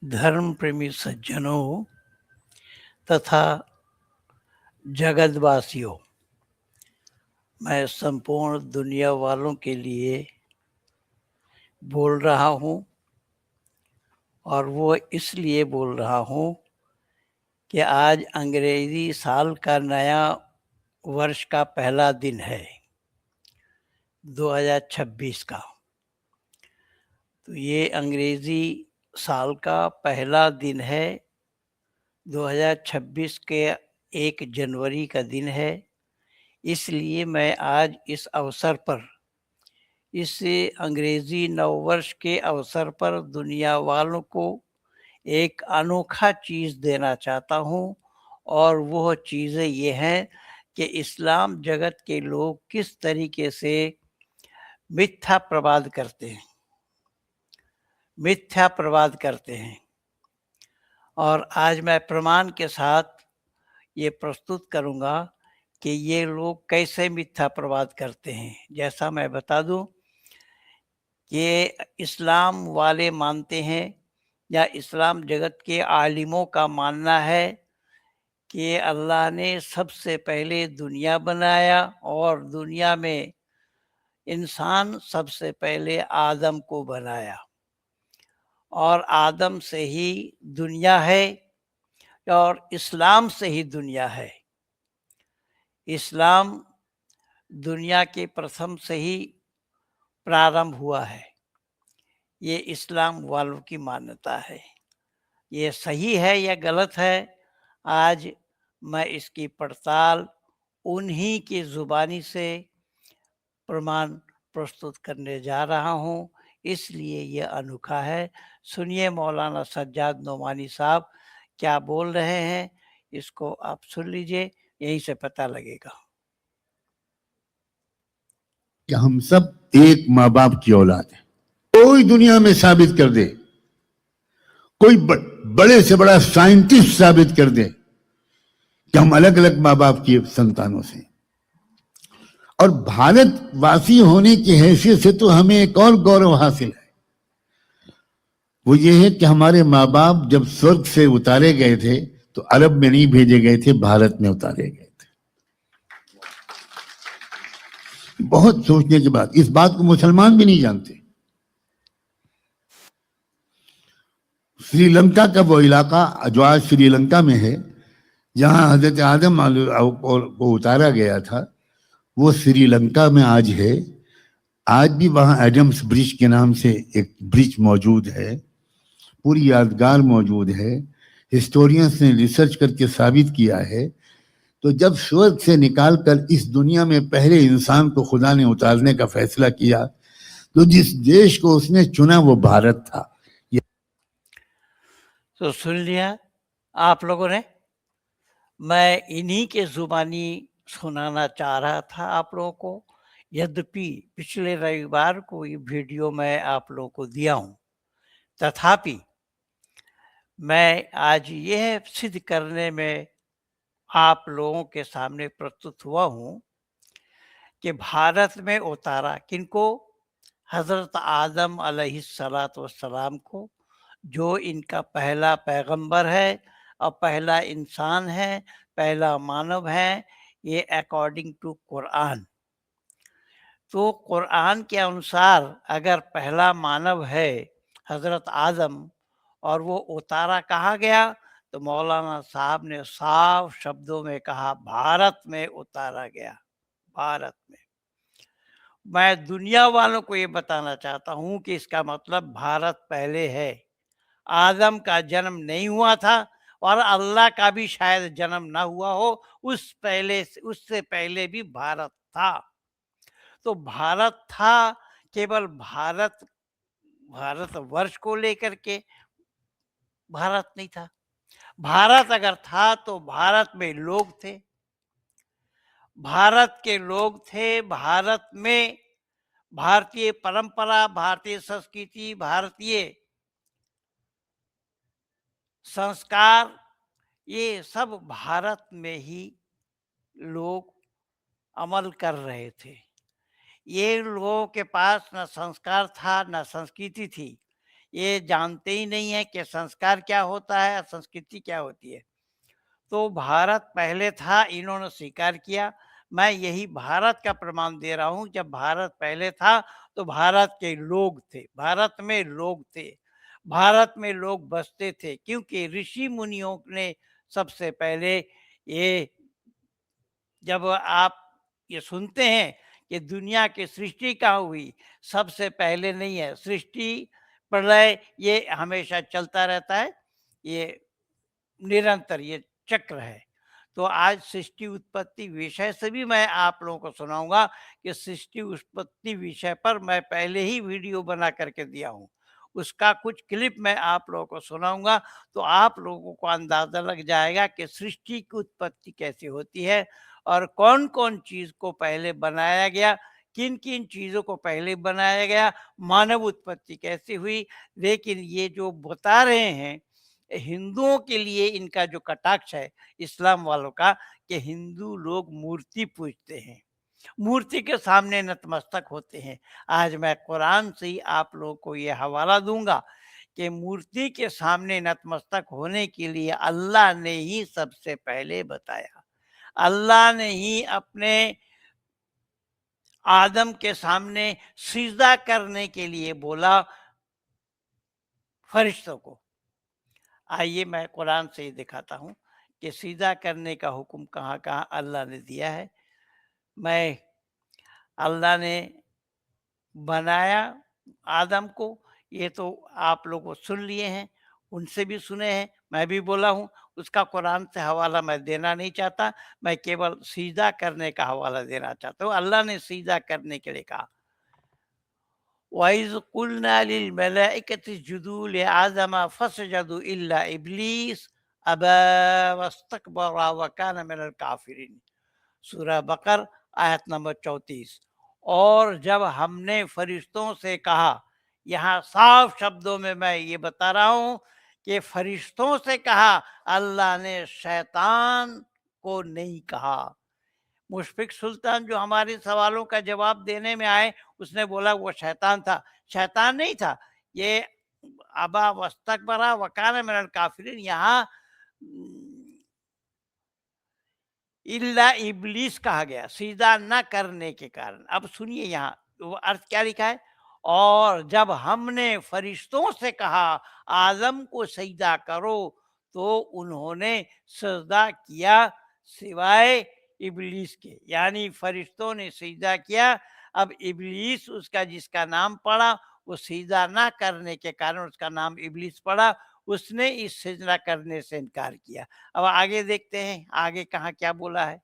धर्म प्रेमी सज्जनों तथा जगतवासियों, मैं संपूर्ण दुनिया वालों के लिए बोल रहा हूँ और वो इसलिए बोल रहा हूँ कि आज अंग्रेजी साल का नया वर्ष का पहला दिन है 2026 का। तो ये अंग्रेजी साल का पहला दिन है 2026 के 1 जनवरी का दिन है। इसलिए मैं आज इस अवसर पर, इस अंग्रेजी नववर्ष के अवसर पर दुनिया वालों को एक अनोखा चीज़ देना चाहता हूँ और वह चीज़ें ये हैं कि इस्लाम जगत के लोग किस तरीके से मिथ्या प्रवाद करते हैं, मिथ्या प्रवाद करते हैं। और आज मैं प्रमाण के साथ ये प्रस्तुत करूँगा कि ये लोग कैसे मिथ्या प्रवाद करते हैं। जैसा मैं बता दूं, ये इस्लाम वाले मानते हैं या इस्लाम जगत के आलिमों का मानना है कि अल्लाह ने सबसे पहले दुनिया बनाया और दुनिया में इंसान सबसे पहले आदम को बनाया और आदम से ही दुनिया है और इस्लाम से ही दुनिया है। इस्लाम दुनिया के प्रथम से ही प्रारंभ हुआ है। ये इस्लाम वालों की मान्यता है। ये सही है या गलत है, आज मैं इसकी पड़ताल उन्हीं की ज़ुबानी से प्रमाण प्रस्तुत करने जा रहा हूँ, इसलिए ये अनोखा है। सुनिए मौलाना सज्जाद नोमानी साहब क्या बोल रहे हैं, इसको आप सुन लीजिए, यहीं से पता लगेगा कि हम सब एक माँ बाप की औलाद है। कोई दुनिया में साबित कर दे, कोई बड़े से बड़ा साइंटिस्ट साबित कर दे कि हम अलग अलग माँ बाप की संतानों से। और भारतवासी होने की हैसियत से तो हमें एक और गौरव हासिल है, वो ये है कि हमारे माँ बाप जब स्वर्ग से उतारे गए थे तो अरब में नहीं भेजे गए थे, भारत में उतारे गए थे। बहुत सोचने की बात, इस बात को मुसलमान भी नहीं जानते। श्रीलंका का वो इलाका जो आज श्रीलंका में है, जहां हजरत आदम को उतारा गया था, वो श्रीलंका में आज है। आज भी वहां एडम्स ब्रिज के नाम से एक ब्रिज मौजूद है, पूरी यादगार मौजूद है। हिस्टोरियंस ने रिसर्च करके साबित किया है। तो जब स्वर्ग से निकालकर इस दुनिया में पहले इंसान को खुदा ने उतारने का फैसला किया, तो जिस देश को उसने चुना वो भारत था। तो सुन लिया आप लोगों ने। मैं इन्हीं के जुबानी सुनाना चाह रहा था आप लोगों को। यद्यपि पिछले रविवार को ये वीडियो मैं आप लोगों को दिया हूँ, तथापि मैं आज यह सिद्ध करने में आप लोगों के सामने प्रस्तुत हुआ हूँ कि भारत में उतारा किनको? हजरत आदम अलैहिस्सलातु वस्सलाम को, जो इनका पहला पैगंबर है और पहला इंसान है, पहला मानव है, ये अकॉर्डिंग टू कुरान। तो कुरान के अनुसार अगर पहला मानव है हजरत आदम और वो उतारा कहाँ गया, तो मौलाना साहब ने साफ शब्दों में कहा भारत में उतारा गया, भारत में। मैं दुनिया वालों को ये बताना चाहता हूँ कि इसका मतलब भारत पहले है। आदम का जन्म नहीं हुआ था और अल्लाह का भी शायद जन्म ना हुआ हो, उससे पहले भी भारत था। तो भारत था, केवल भारत वर्ष को लेकर के भारत नहीं था। भारत अगर था तो भारत में लोग थे, भारत के लोग थे। भारत में भारतीय परंपरा, भारतीय संस्कृति, भारतीय संस्कार, ये सब भारत में ही लोग अमल कर रहे थे। ये लोगों के पास न संस्कार था न संस्कृति थी, ये जानते ही नहीं है कि संस्कार क्या होता है, संस्कृति क्या होती है। तो भारत पहले था, इन्होंने स्वीकार किया। मैं यही भारत का प्रमाण दे रहा हूँ, जब भारत पहले था तो भारत के लोग थे, भारत में लोग थे, भारत में लोग बसते थे, क्योंकि ऋषि मुनियों ने सबसे पहले ये, जब आप ये सुनते हैं कि दुनिया की सृष्टि कहाँ हुई, सबसे पहले नहीं है, सृष्टि प्रलय ये हमेशा चलता रहता है, ये निरंतर ये चक्र है। तो आज सृष्टि उत्पत्ति विषय से भी मैं आप लोगों को सुनाऊंगा कि सृष्टि उत्पत्ति विषय पर मैं पहले ही वीडियो बना करके दिया हूँ, उसका कुछ क्लिप मैं आप लोगों को सुनाऊंगा। तो आप लोगों को अंदाजा लग जाएगा कि सृष्टि की उत्पत्ति कैसे होती है और कौन कौन चीज को पहले बनाया गया, किन किन चीजों को पहले बनाया गया, मानव उत्पत्ति कैसे हुई। लेकिन ये जो बता रहे हैं, हिंदुओं के लिए इनका जो कटाक्ष है इस्लाम वालों का, कि हिंदू लोग मूर्ति पूजते हैं, मूर्ति के सामने नतमस्तक होते हैं। आज मैं कुरान से ही आप लोगों को ये हवाला दूंगा कि मूर्ति के सामने नतमस्तक होने के लिए अल्लाह ने ही सबसे पहले बताया। अल्लाह ने ही अपने आदम के सामने सिजदा करने के लिए बोला फरिश्तों को। आइए मैं कुरान से ही दिखाता हूँ कि सीधा करने का हुक्म कहाँ कहाँ अल्लाह ने दिया है। मैं अल्लाह ने बनाया आदम को, ये तो आप लोगों सुन लिए हैं, उनसे भी सुने हैं, मैं भी बोला हूँ। उसका कुरान से हवाला मैं देना नहीं चाहता, मैं केवल सीधा करने का हवाला देना चाहता हूँ। अल्लाह ने सीधा करने के लिए कहा, वइज़ कुल्ना लिल मलाइकति इसजुदू लिआदम फसजदू इल्ला इब्लीस अबा वस्तकबरा व कान मिनल काफिरीन। सूरह बकर आयत नंबर 34। और जब हमने फरिश्तों से कहा, यहाँ साफ शब्दों में मैं ये बता रहा हूँ कि फरिश्तों से कहा, अल्लाह ने शैतान को नहीं कहा। मुशफिक सुल्तान जो हमारे सवालों का जवाब देने में आए, उसने बोला वो शैतान था। शैतान नहीं था, ये अबा वस्तकबरा वकान मिनल काफिरीन, यहाँ इल्ला इब्लीस कहा गया सीधा न करने के कारण। अब सुनिए यहाँ वो अर्थ क्या लिखा है, और जब हमने फरिश्तों से कहा आदम को सजदा करो तो उन्होंने सजदा किया सिवाय इब्लीस के, यानी फरिश्तों ने सजदा किया। अब इब्लीस उसका जिसका नाम पड़ा, वो सजदा ना करने के कारण उसका नाम इब्लीस पड़ा, उसने इस सजदा करने से इनकार किया। अब आगे देखते हैं आगे कहाँ क्या बोला है।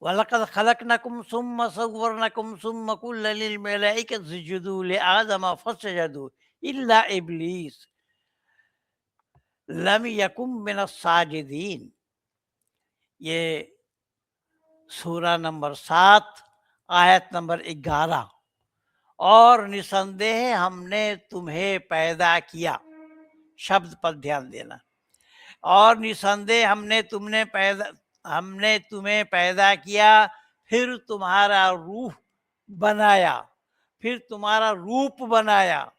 वलक़द ख़लक़नकुम सुम्मा सव्वरनकुम सुम्मा क़ुल्ना लिल मलाइकति इसजुदू लिआदम फसजदू इल्ला इब्लीस लम यकुम मिनस साजिदीन। ये सूरा नंबर 7 आयत नंबर 11। और निसंदेह हमने तुम्हें पैदा किया, शब्द पर ध्यान देना। और निसंदेह हमने तुम्हें पैदा किया, फिर तुम्हारा रूह बनाया, फिर तुम्हारा रूप बनाया,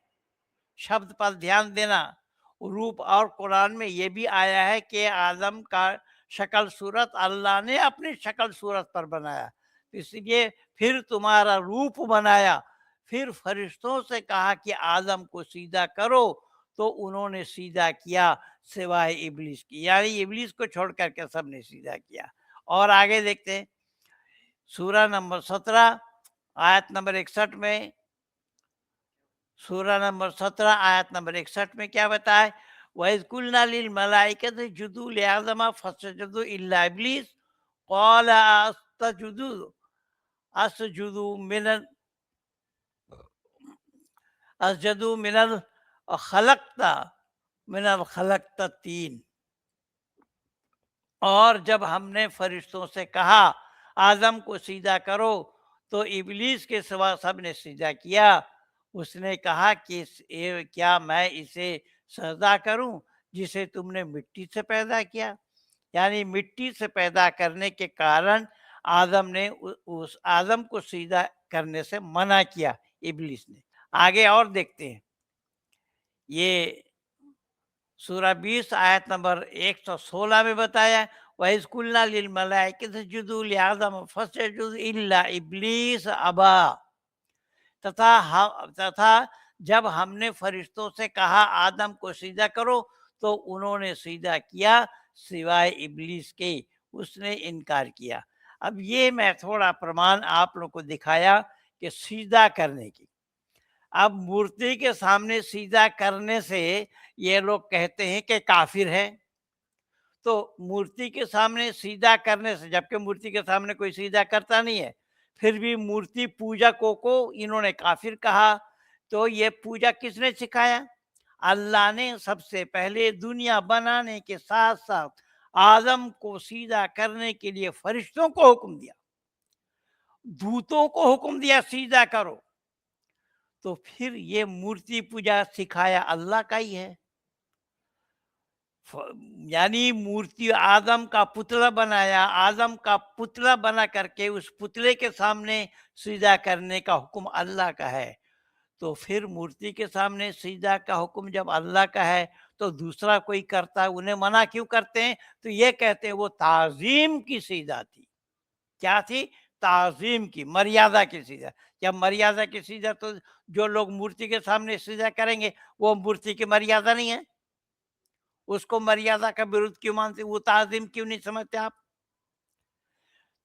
शब्द पर ध्यान देना। रूप, और कुरान में ये भी आया है कि आदम का शक्ल सूरत अल्लाह ने अपनी शक्ल सूरत पर बनाया, इसलिए फिर तुम्हारा रूप बनाया। फिर फरिश्तों से कहा कि आदम को सीधा करो, तो उन्होंने सीधा किया सिवाय इब्लीस की, यानी इब्लीस को छोड़ करके सबने सीधा किया। और आगे देखते हैं सूरा नंबर 17 आयत नंबर 61 में। सूरा नंबर 17 आयत नंबर 61 में क्या बताए, वइज़ कुल्ना लिल मलाइकति इसजुदू लिआदम फसजदू इल्ला इब्लीस क़ाल असजुदू मिनल असजदू मिनल खलक़ता तीन। और जब हमने फरिश्तों से कहा आदम को सीधा करो, तो इब्लीस के सिवा सब ने सीधा किया। उसने कहा कि क्या मैं इसे सजदा करूं जिसे तुमने मिट्टी से पैदा किया, यानी मिट्टी से पैदा करने के कारण आदम ने उस आदम को सीधा करने से मना किया इब्लीस ने। आगे और देखते हैं। ये सूरा 20 आयत नंबर 116 में बताया, वइज़ कुल्ना लिल मलाइकति इसजुदू लिआदम फसजदू इल्ला इब्लीस अबा। तथा जब हमने फरिश्तों से कहा आदम को सीधा करो तो उन्होंने सीधा किया सिवाय इब्लीस के, उसने इनकार किया। अब ये मैं थोड़ा प्रमाण आप लोगों को दिखाया कि सीधा करने की। अब मूर्ति के सामने सीधा करने से ये लोग कहते हैं कि काफिर है। तो मूर्ति के सामने सीधा करने से, जबकि मूर्ति के सामने कोई सीधा करता नहीं है, फिर भी मूर्ति पूजकों को इन्होंने काफिर कहा। तो ये पूजा किसने सिखाया? अल्लाह ने सबसे पहले दुनिया बनाने के साथ साथ आदम को सीधा करने के लिए फरिश्तों को हुक्म दिया, दूतों को हुक्म दिया सीधा करो। तो फिर ये मूर्ति पूजा सिखाया अल्लाह का ही है। यानी मूर्ति आदम का पुतला बनाया, आदम का पुतला बना करके उस पुतले के सामने सीधा करने का हुक्म अल्लाह का है। तो फिर मूर्ति के सामने सीधा का हुक्म जब अल्लाह का है तो दूसरा कोई करता है, उन्हें मना क्यों करते हैं? तो ये कहते हैं वो ताज़ीम की सीधा थी। क्या थी? ताज़ीम की, मर्यादा की सीधा। क्या मर्यादा की सीधा? तो जो लोग मूर्ति के सामने सीधा करेंगे वो मूर्ति की मर्यादा नहीं है, उसको मर्यादा का विरुद्ध क्यों मानते? वो ताज़ीम क्यों नहीं समझते आप?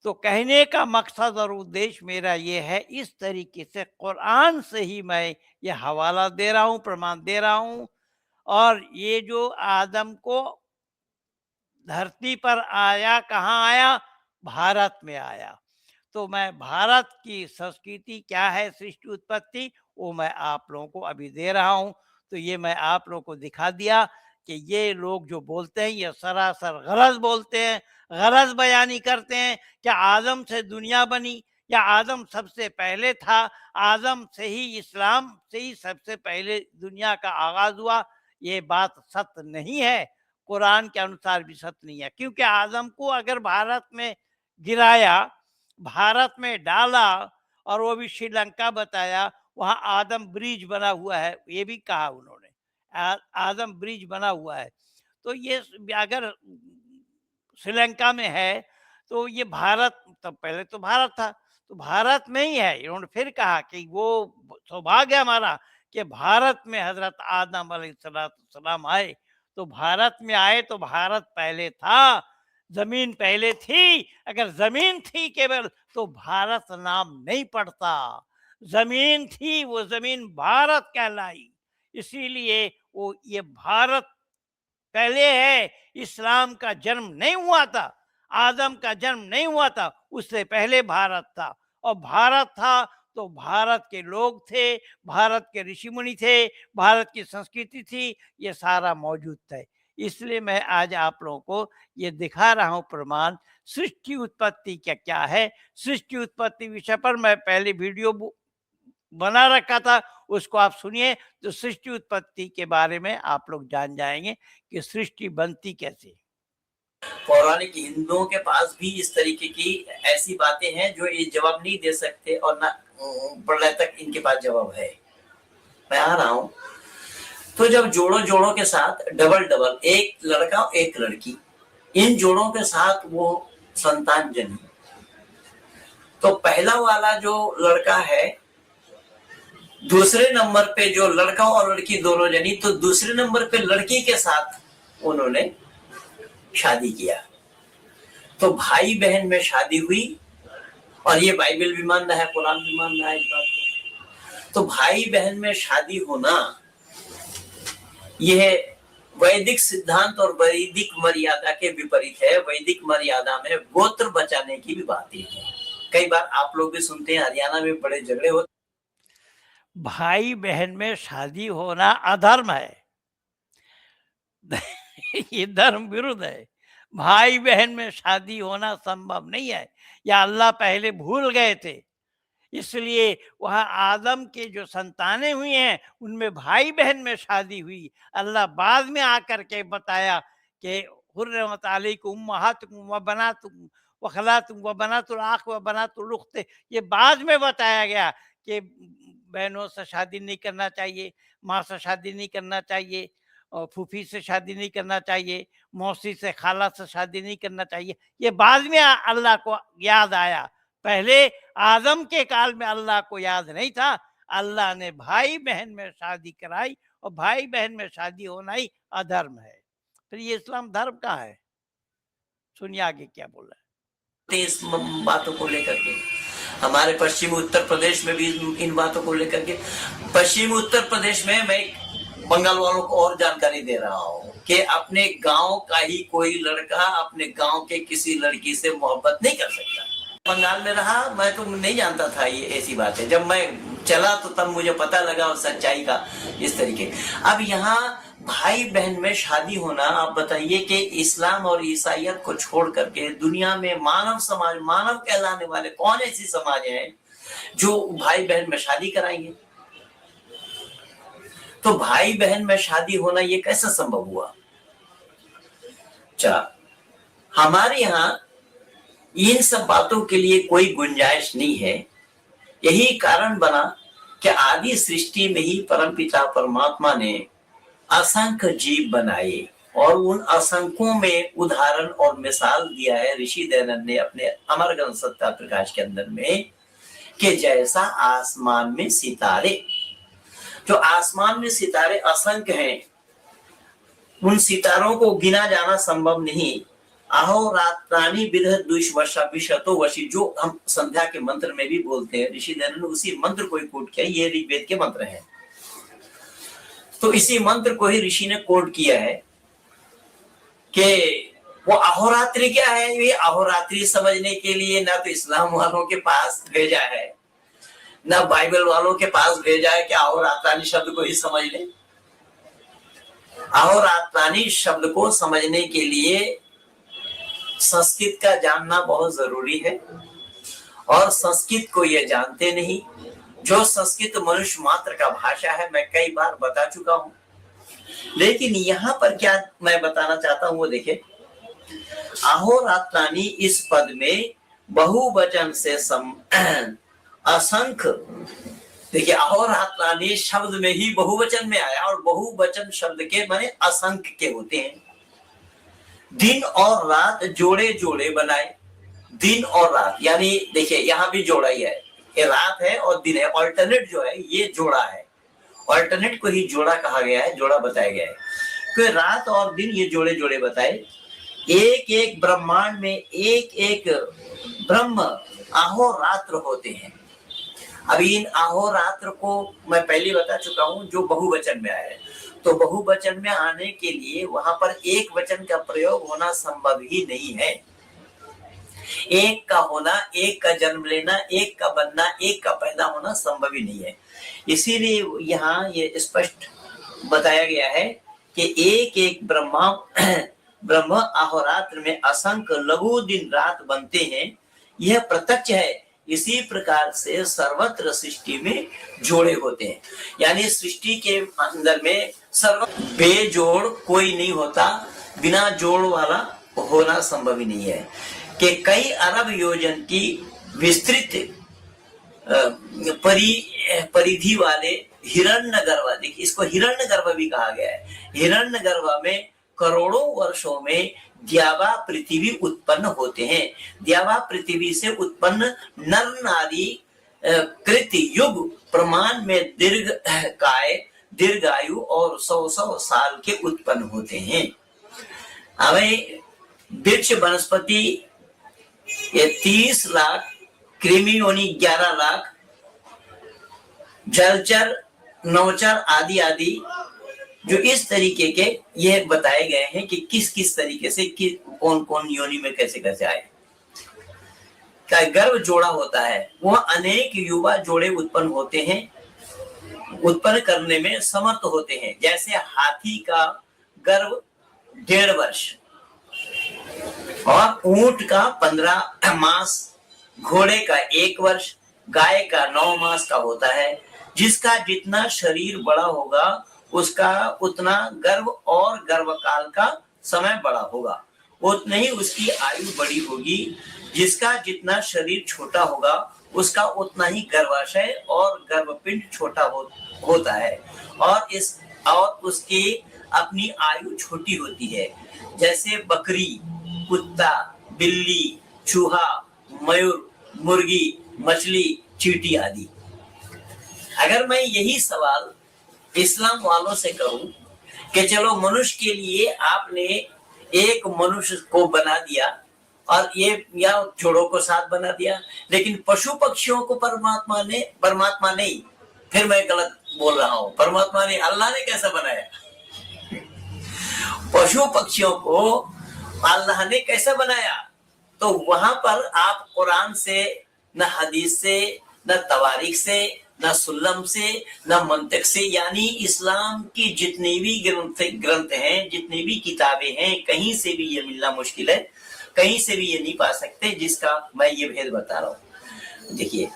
तो कहने का मकसद और उद्देश्य मेरा ये है, इस तरीके से कुरान से ही मैं ये हवाला दे रहा हूँ, प्रमाण दे रहा हूँ। और ये जो आदम को धरती पर आया, कहाँ आया? भारत में आया। तो मैं भारत की संस्कृति क्या है, सृष्टि उत्पत्ति, वो मैं आप लोगों को अभी दे रहा हूँ। तो ये मैं आप लोगों को दिखा दिया कि ये लोग जो बोलते हैं ये सरासर गलत बोलते हैं, गलत बयानी करते हैं। क्या आदम से दुनिया बनी या आदम सबसे पहले था? आदम से ही, इस्लाम से ही सबसे पहले दुनिया का आगाज हुआ। ये बात सत्य नहीं है, कुरान के अनुसार भी सत्य नहीं है। क्योंकि आदम को अगर भारत में गिराया, भारत में डाला और वो भी श्रीलंका बताया, वहाँ आदम ब्रिज बना हुआ है, ये भी कहा उन्होंने। आदम ब्रिज बना हुआ है। तो ये अगर श्रीलंका में है तो ये भारत, तब पहले तो भारत था, तो भारत में ही है। इन्होंने फिर कहा कि वो सौभाग्य हमारा कि भारत में हजरत आदम अलैहिस्सलाम आए। तो भारत में आए तो भारत पहले था, जमीन पहले थी। अगर जमीन थी केवल तो भारत नाम नहीं पड़ता। जमीन थी, वो जमीन भारत कहलाई। इसीलिए वो ये भारत पहले है। इस्लाम का जन्म नहीं हुआ था, आदम का जन्म नहीं हुआ था, उससे पहले भारत था। और भारत था तो भारत के लोग थे, भारत के ऋषि मुनि थे, भारत की संस्कृति थी, ये सारा मौजूद था। इसलिए मैं आज आप लोगों को ये दिखा रहा हूँ प्रमाण, सृष्टि उत्पत्ति क्या क्या है। सृष्टि उत्पत्ति विषय पर मैं पहले वीडियो बना रखा था, उसको आप सुनिए तो सृष्टि उत्पत्ति के बारे में आप लोग जान जाएंगे कि सृष्टि बनती कैसे। पौराणिक हिंदुओं के पास भी इस तरीके की ऐसी बातें हैं जो ये जवाब नहीं दे सकते और ना प्रलय तक इनके पास जवाब है। मैं आ रहा हूँ। तो जब जोड़ों जोड़ों के साथ डबल डबल, एक लड़का एक लड़की, इन जोड़ों के साथ वो संतान जनी, तो पहला वाला जो लड़का है, दूसरे नंबर पे जो लड़का और लड़की दोनों जनी, तो दूसरे नंबर पे लड़की के साथ उन्होंने शादी किया। तो भाई बहन में शादी हुई, और ये बाइबल भी मान रहा है, कुरान भी मान रहा है इस बात को। तो भाई बहन में शादी होना यह वैदिक सिद्धांत और वैदिक मर्यादा के विपरीत है। वैदिक मर्यादा में गोत्र बचाने की भी बात है। कई बार आप लोग भी सुनते हैं हरियाणा में बड़े झगड़े होते। भाई बहन में शादी होना अधर्म है। ये धर्म विरुद्ध है। भाई बहन में शादी होना संभव नहीं है, या अल्लाह पहले भूल गए थे। इसलिए वहाँ आदम के जो संतानें हुई हैं उनमें भाई बहन में शादी हुई। अल्लाह बाद में आकर के बताया कि हुर्रिमत अलैकुम उम्महातुकुम व बनातुकुम व खलातुकुम व बनातुल आख व बनातुल उख्त। ये बाद में बताया गया कि बहनों से शादी नहीं करना चाहिए, माँ से शादी नहीं करना चाहिए, और फूफी से शादी नहीं करना चाहिए, मौसी से, खाला से शादी नहीं करना चाहिए। ये बाद में अल्लाह को याद आया, पहले आदम के काल में अल्लाह को याद नहीं था। अल्लाह ने भाई बहन में शादी कराई, और भाई बहन में शादी होना ही अधर्म है। फिर ये इस्लाम धर्म का है? सुनिए आगे क्या बोला है। इस बातों को लेकर के हमारे पश्चिमी उत्तर प्रदेश में भी इन बातों को लेकर के, पश्चिमी उत्तर प्रदेश में मैं बंगाल वालों को और जानकारी दे रहा हूँ कि अपने गांव का ही कोई लड़का अपने गांव के किसी लड़की से मोहब्बत नहीं कर सकता। बंगाल में रहा, मैं तो नहीं जानता था ये ऐसी बात है। जब मैं चला तो तब मुझे पता लगा और सच्चाई का इस तरीके। अब यहाँ भाई बहन में शादी होना, आप बताइए कि इस्लाम और ईसाइयत को छोड़ करके दुनिया में मानव समाज, मानव कहलाने वाले कौन ऐसी समाज है जो भाई बहन में शादी कराएंगे? तो भाई बहन में शादी होना ये कैसे संभव हुआ? अच्छा, हमारे यहाँ इन सब बातों के लिए कोई गुंजाइश नहीं है। यही कारण बना कि आदि सृष्टि में ही परमपिता परमात्मा ने असंख्य जीव बनाए, और उन असंख्यों में उदाहरण और मिसाल दिया है ऋषि दयानंद ने अपने अमरगन सत्ता प्रकाश के अंदर में, कि जैसा आसमान में सितारे, जो आसमान में सितारे असंख्य हैं, उन सितारों को गिना जाना संभव नहीं। अहोरात्राणि बिरह द्विषवर्षा विशतो वशी, जो हम संध्या के मंत्र में भी बोलते हैं, ऋषि दयानंद ने उसी मंत्र को ही कोट किया। ये ऋग्वेद के मंत्र हैं, तो इसी मंत्र को ही ऋषि ने कोट किया है कि वो अहोरात्रि क्या है। ये अहोरात्रि समझने के लिए ना तो इस्लाम वालों के पास भेजा है, ना बाइबल वालों के पास भेजा है कि अहोरात्राणि शब्द को ही समझ ले। अहोरात्राणि शब्द को समझने के लिए संस्कृत का जानना बहुत जरूरी है, और संस्कृत को ये जानते नहीं। जो संस्कृत मनुष्य मात्र का भाषा है, मैं कई बार बता चुका हूं, लेकिन यहाँ पर क्या मैं बताना चाहता हूं वो देखिए। अहोरात्राणि इस पद में बहुवचन से असंख्य, देखिए अहोरात्राणि शब्द में ही बहुवचन में आया, और बहुवचन शब्द के माने असंख्य के होते हैं। दिन और रात जोड़े जोड़े बनाए, दिन और रात, यानी देखिए यहाँ भी जोड़ा ही है, ये रात है और दिन है। ऑल्टरनेट जो है ये जोड़ा है, ऑल्टरनेट को ही जोड़ा कहा गया है, जोड़ा बताया गया है। तो रात और दिन ये जोड़े जोड़े बताए। एक एक ब्रह्मांड में एक एक ब्रह्म अहोरात्र होते हैं। अभी इन अहोरात्र को मैं पहले बता चुका हूं, जो बहुवचन में आया है। तो बहुवचन में आने के लिए वहां पर एक वचन का प्रयोग होना संभव ही नहीं है। एक का होना, एक का जन्म लेना, एक का बनना, एक का पैदा होना संभव ही नहीं है। इसीलिए यहाँ ये स्पष्ट बताया गया है कि एक एक ब्रह्म अहोरात्र में असंख्य लघु दिन रात बनते हैं, यह प्रत्यक्ष है। इसी प्रकार से सर्वत्र सृष्टि में जोड़े होते हैं, यानी सृष्टि के अंदर में सर्वत्र बेजोड़ कोई नहीं होता, बिना जोड़ वाला होना संभव ही नहीं है। कि कई अरब योजन की विस्तृत परिधि वाले हिरण्यगर्भ, देखिए इसको हिरण्यगर्भ भी कहा गया है। हिरण्यगर्भ में करोड़ों वर्षों में द्यावा पृथ्वी उत्पन्न होते हैं। द्यावा पृथ्वी से उत्पन्न नर नारी कृत युग प्रमाण में दीर्घायु और 100 साल के उत्पन्न होते हैं। हमें वृक्ष वनस्पति ये 30 लाख, कृमि योनि 11 लाख, जलचर, नवचर आदि आदि, जो इस तरीके के ये बताए गए हैं कि किस किस तरीके से कौन कौन योनि में कैसे कैसे आए। का गर्भ जोड़ा होता है, वह अनेक युवा जोड़े उत्पन्न होते हैं, उत्पन्न करने में समर्थ होते हैं। जैसे हाथी का गर्भ 1.5 वर्ष और ऊंट का 15 मास, घोड़े का 1 वर्ष, गाय का 9 मास का होता है। जिसका जितना शरीर बड़ा होगा उसका उतना गर्भ और गर्भकाल का समय बड़ा होगा। उतनी ही उसकी आयु बड़ी होगी। जिसका जितना शरीर छोटा होगा उसका उतना ही गर्भाशय और गर्भपिंड छोटा होता है और उसकी अपनी आयु छोटी होती है। जैसे बकरी, कुत्ता, बिल्ली, चूहा, मयूर, मुर्गी, मछली, चींटी आदि। अगर मैं यही सवाल इस्लाम वालों से करूं कि चलो मनुष्य के लिए आपने एक मनुष्य को बना दिया और ये या जोड़ों को साथ बना दिया, लेकिन पशु पक्षियों को परमात्मा नहीं, फिर मैं गलत बोल रहा हूं। परमात्मा ने, अल्लाह ने कैसा बनाया? पशु पक्षियों को अल्लाह ने कैसा बनाया? तो वहां पर आप कुरान से, न हदीस से, न तवारीख से, न सुल्लम से, न मंतिक से, यानी इस्लाम की जितनी भी ग्रंथ हैं, जितनी भी किताबें हैं, कहीं से भी ये मिलना मुश्किल है, कहीं से भी ये नहीं पा सकते, जिसका मैं ये भेद बता रहा हूँ। देखिए,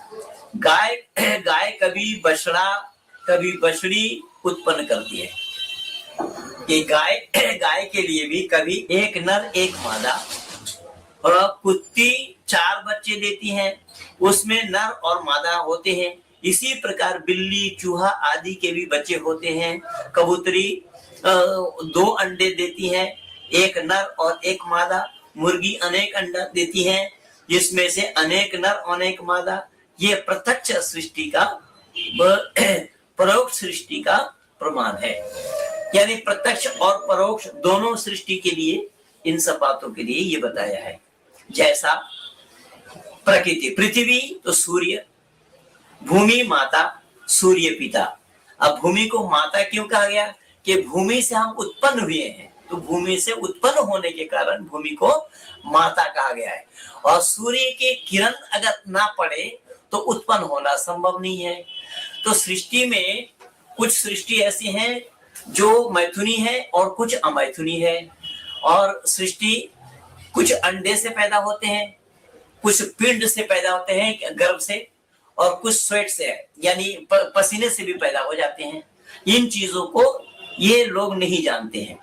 गाय कभी बछड़ा कभी बछड़ी उत्पन्न करती है। कि गाय के लिए भी कभी एक नर एक मादा, और कुत्ती 4 बच्चे देती हैं, उसमें नर और मादा होते हैं। इसी प्रकार बिल्ली, चूहा आदि के भी बच्चे होते हैं। कबूतरी 2 अंडे देती है, एक नर और एक मादा। मुर्गी अनेक अंडा देती है, जिसमें से अनेक नर अनेक मादा। ये प्रत्यक्ष सृष्टि का परोक्ष सृष्टि का प्रमाण है। यानी प्रत्यक्ष और परोक्ष दोनों सृष्टि के लिए, इन सब बातों के लिए ये बताया है। जैसा प्रकृति, पृथ्वी तो सूर्य, भूमि माता, सूर्य पिता। अब भूमि को माता क्यों कहा गया? कि भूमि से हम उत्पन्न हुए हैं, तो भूमि से उत्पन्न होने के कारण भूमि को माता कहा गया है। और सूर्य के किरण अगर ना पड़े तो उत्पन्न होना संभव नहीं है। तो सृष्टि में कुछ सृष्टि ऐसी हैं जो मैथुनी है और कुछ अमैथुनी है। और सृष्टि कुछ अंडे से पैदा होते हैं, कुछ पिंड से पैदा होते हैं गर्भ से, और कुछ स्वेट से यानी पसीने से भी पैदा हो जाते हैं। इन चीजों को ये लोग नहीं जानते हैं।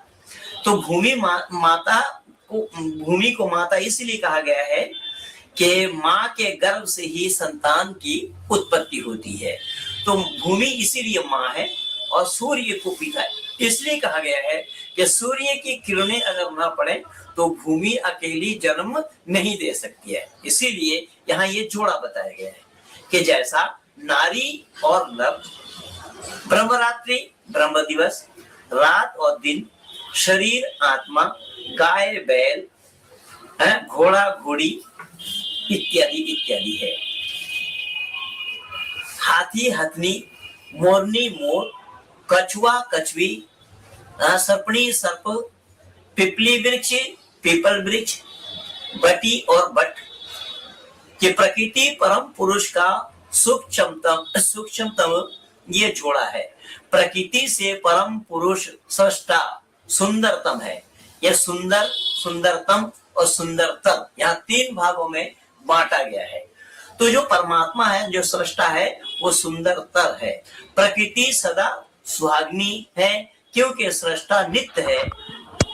तो भूमि को माता इसलिए कहा गया है कि माँ के गर्भ से ही संतान की उत्पत्ति होती है। तो भूमि इसीलिए माँ है, और सूर्य को पिता इसलिए कहा गया है कि सूर्य की किरणें अगर ना पड़े तो भूमि अकेली जन्म नहीं दे सकती है। इसीलिए यहाँ ये जोड़ा बताया गया है कि जैसा नारी और नर, ब्रह्मरात्रि ब्रह्म दिवस, रात और दिन, शरीर आत्मा, गाय बैल, घोड़ा घोड़ी इत्यादि इत्यादि है। हाथी हथनी, मोरनी मोर, कछुआ कछवी, सर्पणी सर्प, पिपली वृक्ष पीपल वृक्ष, बटी और बट। कि प्रकृति परम पुरुष का सूक्ष्मतम ये जोड़ा है। प्रकृति से परम पुरुष सृष्टा सुंदरतम है। यह सुंदर, सुंदरतम और सुंदरतर, यहाँ 3 भागों में बांटा गया है। तो जो परमात्मा है, जो सृष्टा है, वो सुंदरतर है। प्रकृति सदा सुहाग्नी है, क्योंकि सृष्टा नित्य है।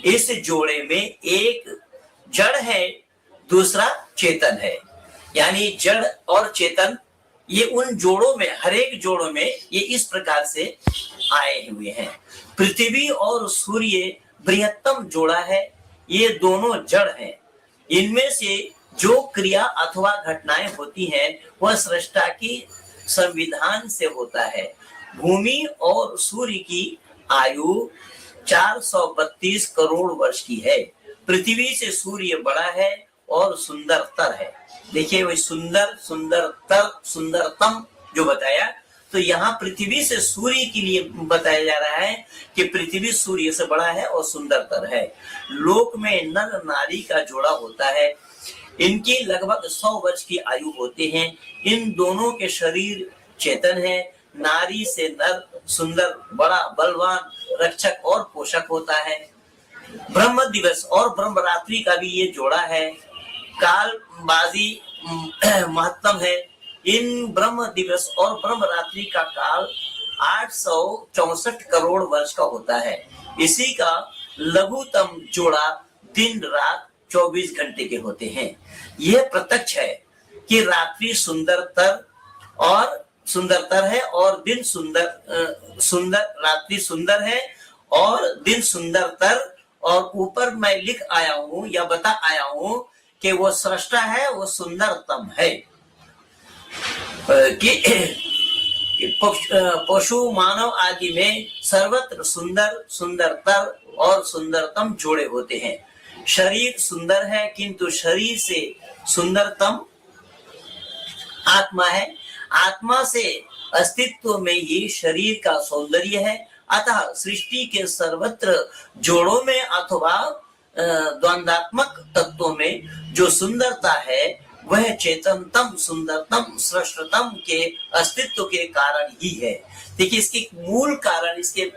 इस जोड़े में एक जड़ है, दूसरा चेतन है। यानी जड़ और चेतन, ये उन जोड़ों में, हर एक जोड़ों में ये इस प्रकार से आए हुए हैं। पृथ्वी और सूर्य बृहत्तम जोड़ा है, ये दोनों जड़ हैं। इनमें से जो क्रिया अथवा घटनाएं होती हैं वह सृष्टा की संविधान से होता है। भूमि और सूर्य की आयु 432 करोड़ वर्ष की है। पृथ्वी से सूर्य बड़ा है और सुंदरतर है। देखिए, वही सुंदर, सुंदरतर, सुंदरतम जो बताया, तो यहाँ पृथ्वी से सूर्य के लिए बताया जा रहा है कि पृथ्वी सूर्य से बड़ा है और सुंदरतर है। लोक में नर नारी का जोड़ा होता है। इनकी लगभग 100 वर्ष की आयु होते हैं। इन दोनों के शरीर चेतन है। नारी से नर सुंदर, बड़ा, बलवान, रक्षक और पोषक होता है। ब्रह्म दिवस और ब्रह्म रात्रि का भी ये जोड़ा है। कालबाजी महत्तम है। इन ब्रह्म दिवस और ब्रह्म रात्रि का काल 864 करोड़ वर्ष का होता है। इसी का लघुतम जोड़ा दिन रात 24 घंटे के होते हैं। यह प्रत्यक्ष है कि रात्रि सुंदरतर है और दिन रात्रि सुंदर है और दिन सुंदरतर। और ऊपर मैं लिख आया हूं या बता आया हूं कि वो सृष्टा है, वो सुंदरतम है। कि पशु मानव आदि में सर्वत्र सुंदरतर और सुंदरतम जोड़े होते हैं। शरीर सुंदर है किंतु शरीर से सुंदरतम आत्मा है। आत्मा से अस्तित्व में ही शरीर का सौंदर्य है। अतः सृष्टि के सर्वत्र जोड़ों में अथवा द्वंद्वात्मक तत्वों में जो सुंदरता है वह चेतनतम सुंदरतम श्रेष्ठतम के अस्तित्व के कारण ही है। देखिए, इसके मूल कारण, इसके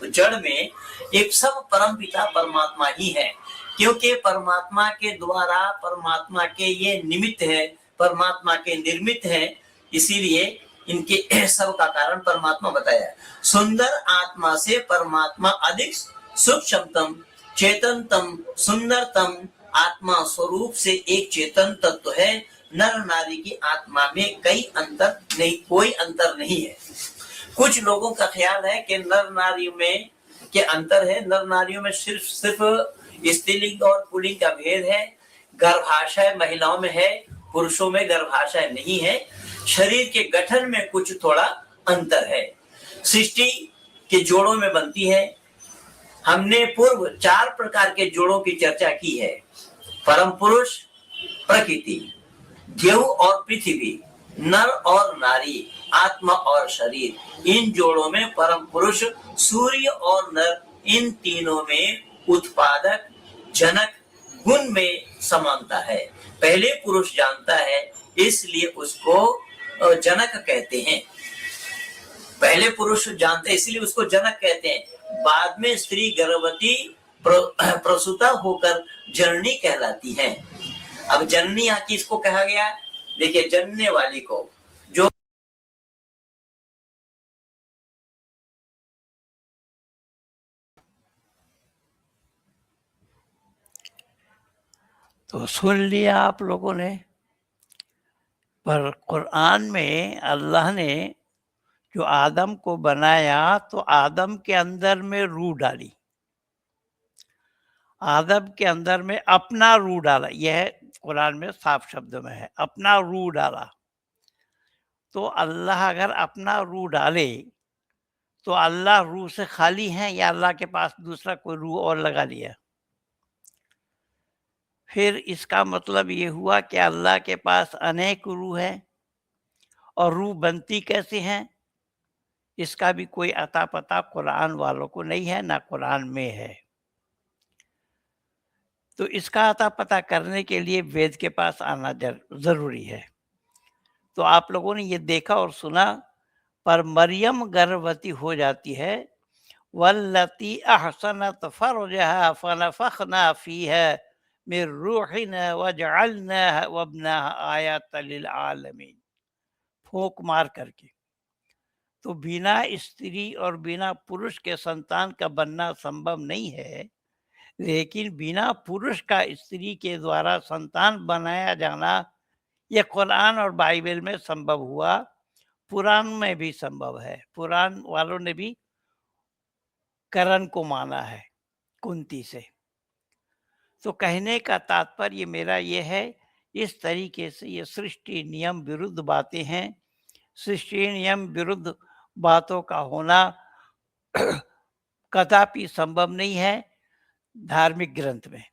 जड़ में एक सब परमपिता परमात्मा ही है, क्योंकि परमात्मा के द्वारा, परमात्मा के ये निमित्त है, परमात्मा के निर्मित है, इसीलिए इनके सब का कारण परमात्मा बताया। सुंदर आत्मा से परमात्मा अधिक सूक्ष्मतम चेतनतम सुंदरतम आत्मा स्वरूप से एक चेतन तत्व है। नर नारी की आत्मा में कोई अंतर नहीं है। कुछ लोगों का ख्याल है कि नर नारी में के अंतर है। नर नारियों में सिर्फ स्त्रीलिंग और पुल्लिंग का भेद है। गर्भाशय महिलाओं में है, पुरुषों में गर्भाशय नहीं है। शरीर के गठन में कुछ थोड़ा अंतर है। सृष्टि के जोड़ों में बनती है। हमने पूर्व 4 प्रकार के जोड़ों की चर्चा की है। परम पुरुष, प्रकृति, देव और पृथ्वी, नर और नारी, आत्मा और शरीर। इन जोड़ों में परम पुरुष, सूर्य और नर, इन तीनों में उत्पादक, जनक गुण में समानता है। पहले पुरुष जानता है, इसलिए उसको जनक कहते हैं। पहले पुरुष जानते इसलिए उसको जनक कहते हैं। बाद में स्त्री गर्भवती प्रसूता होकर जननी कहलाती है। अब जननी यहाँ किसको कहा गया? देखिए, जनने वाली को, जो तो सुन लिया आप लोगों ने। पर कुरान में अल्लाह ने जो आदम को बनाया तो आदम के अंदर में रूह डाली, आदम के अंदर में अपना रूह डाला। यह कुरान में साफ शब्दों में है, अपना रूह डाला। तो अल्लाह अगर अपना रूह डाले तो अल्लाह रूह से खाली है या अल्लाह के पास दूसरा कोई रूह और लगा लिया? फिर इसका मतलब ये हुआ कि अल्लाह के पास अनेक रूह है। और रूह बनती कैसे हैं, इसका भी कोई अता पता कुरान वालों को नहीं है, ना कुरान में है। तो इसका अता पता करने के लिए वेद के पास आना जरूरी है। तो आप लोगों ने ये देखा और सुना, पर मरियम गर्भवती हो जाती है। वल्लती अहसनत फरजहा फनफखना फीहा मिन रूहिना वजअलनाहा वब्नहा आयतन लिल आलमीन, फूंक मार करके। तो बिना स्त्री और बिना पुरुष के संतान का बनना संभव नहीं है, लेकिन बिना पुरुष का स्त्री के द्वारा संतान बनाया जाना यह कुरान और बाइबल में संभव हुआ, पुराण में भी संभव है। पुराण वालों ने भी करण को माना है कुंती से। तो कहने का तात्पर्य मेरा ये है, इस तरीके से ये सृष्टि नियम विरुद्ध बातें हैं। सृष्टि नियम विरुद्ध बातों का होना कदापि संभव नहीं है धार्मिक ग्रंथ में,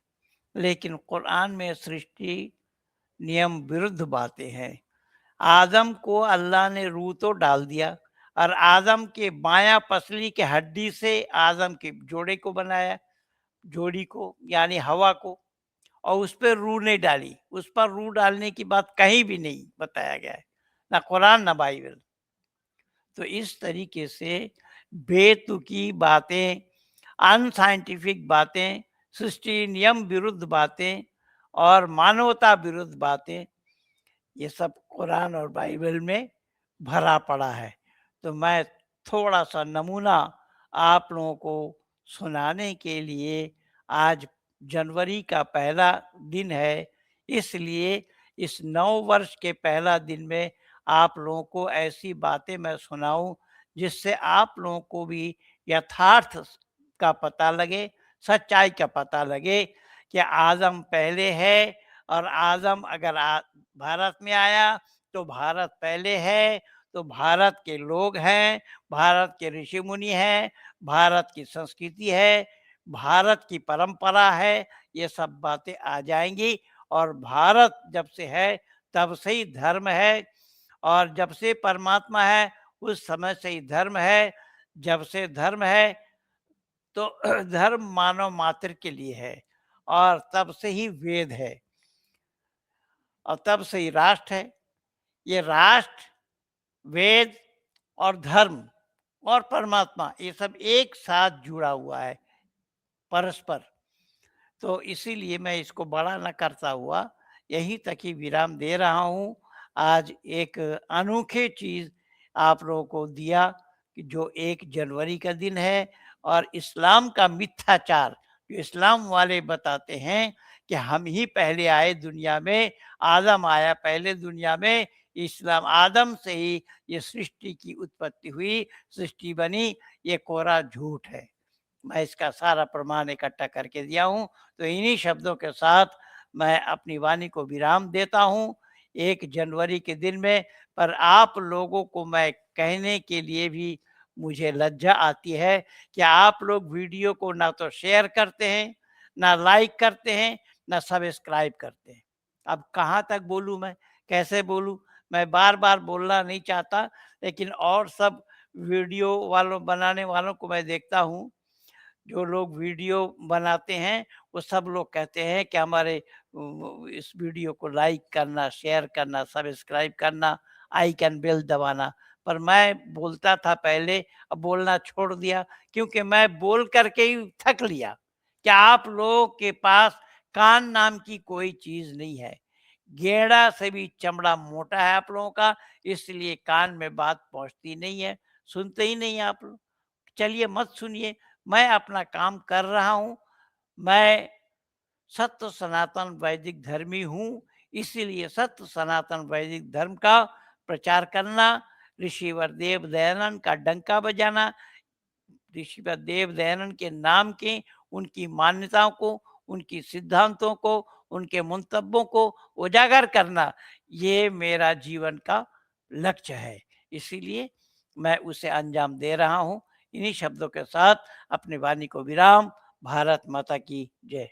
लेकिन कुरान में सृष्टि नियम विरुद्ध बातें हैं। आदम को अल्लाह ने रूह तो डाल दिया और आदम के बायां पसली के हड्डी से आदम के जोड़े को बनाया, जोड़ी को यानी हवा को, और उस पर रूह नहीं डाली। उस पर रूह डालने की बात कहीं भी नहीं बताया गया है, ना कुरान ना बाइबल। तो इस तरीके से बेतुकी बातें, अनसाइंटिफिक बातें, सृष्टि नियम विरुद्ध बातें और मानवता विरुद्ध बातें, ये सब कुरान और बाइबल में भरा पड़ा है। तो मैं थोड़ा सा नमूना आप लोगों को सुनाने के लिए आज जनवरी का पहला दिन है, इसलिए इस नव वर्ष के पहला दिन में आप लोगों को ऐसी बातें मैं सुनाऊँ जिससे आप लोगों को भी यथार्थ का पता लगे, सच्चाई का पता लगे कि आदम पहले है और आदम अगर भारत में आया तो भारत पहले है, तो भारत के लोग हैं, भारत के ऋषि मुनि हैं, भारत की संस्कृति है, भारत की परंपरा है, ये सब बातें आ जाएँगी। और भारत जब से है तब से ही धर्म है, और जब से परमात्मा है उस समय से ही धर्म है। जब से धर्म है तो धर्म मानव मात्र के लिए है, और तब से ही वेद है, और तब से ही राष्ट्र है। ये राष्ट्र, वेद और धर्म और परमात्मा, ये सब एक साथ जुड़ा हुआ है परस्पर। तो इसीलिए मैं इसको बड़ा न करता हुआ यहीं तक ही विराम दे रहा हूँ। आज एक अनोखी चीज़ आप लोगों को दिया कि जो 1 जनवरी का दिन है, और इस्लाम का मिथ्याचार जो इस्लाम वाले बताते हैं कि हम ही पहले आए दुनिया में, आदम आया पहले दुनिया में, इस्लाम आदम से ही ये सृष्टि की उत्पत्ति हुई, सृष्टि बनी, ये कोरा झूठ है। मैं इसका सारा प्रमाण इकट्ठा करके दिया हूँ। तो इन्हीं शब्दों के साथ मैं अपनी वाणी को विराम देता हूँ 1 जनवरी के दिन में। पर आप लोगों को मैं कहने के लिए भी मुझे लज्जा आती है कि आप लोग वीडियो को ना तो शेयर करते हैं, ना लाइक करते हैं, ना सब्सक्राइब करते हैं। अब कहाँ तक बोलूँ मैं, कैसे बोलूँ? मैं बार-बार बोलना नहीं चाहता, लेकिन और सब वीडियो वालों बनाने वालों को मैं देखता हूँ, जो लोग वीडियो बनाते हैं वो सब लोग कहते हैं कि हमारे इस वीडियो को लाइक करना, शेयर करना, सब्सक्राइब करना, आइकन बेल दबाना। पर मैं बोलता था पहले, अब बोलना छोड़ दिया, क्योंकि मैं बोल करके ही थक लिया कि आप लोगों के पास कान नाम की कोई चीज़ नहीं है। गेड़ा से भी चमड़ा मोटा है आप लोगों का, इसलिए कान में बात पहुँचती नहीं है, सुनते ही नहीं आप लोग। चलिए मत सुनिए, मैं अपना काम कर रहा हूँ। मैं सत्य सनातन वैदिक धर्मी हूँ, इसीलिए सत्य सनातन वैदिक धर्म का प्रचार करना, ऋषिवर देव दयानंद का डंका बजाना, ऋषिवर देव दयानंद के नाम के, उनकी मान्यताओं को, उनकी सिद्धांतों को, उनके मंतव्यों को उजागर करना, ये मेरा जीवन का लक्ष्य है। इसीलिए मैं उसे अंजाम दे रहा हूँ। इन्हीं शब्दों के साथ अपनी वाणी को विराम। भारत माता की जय।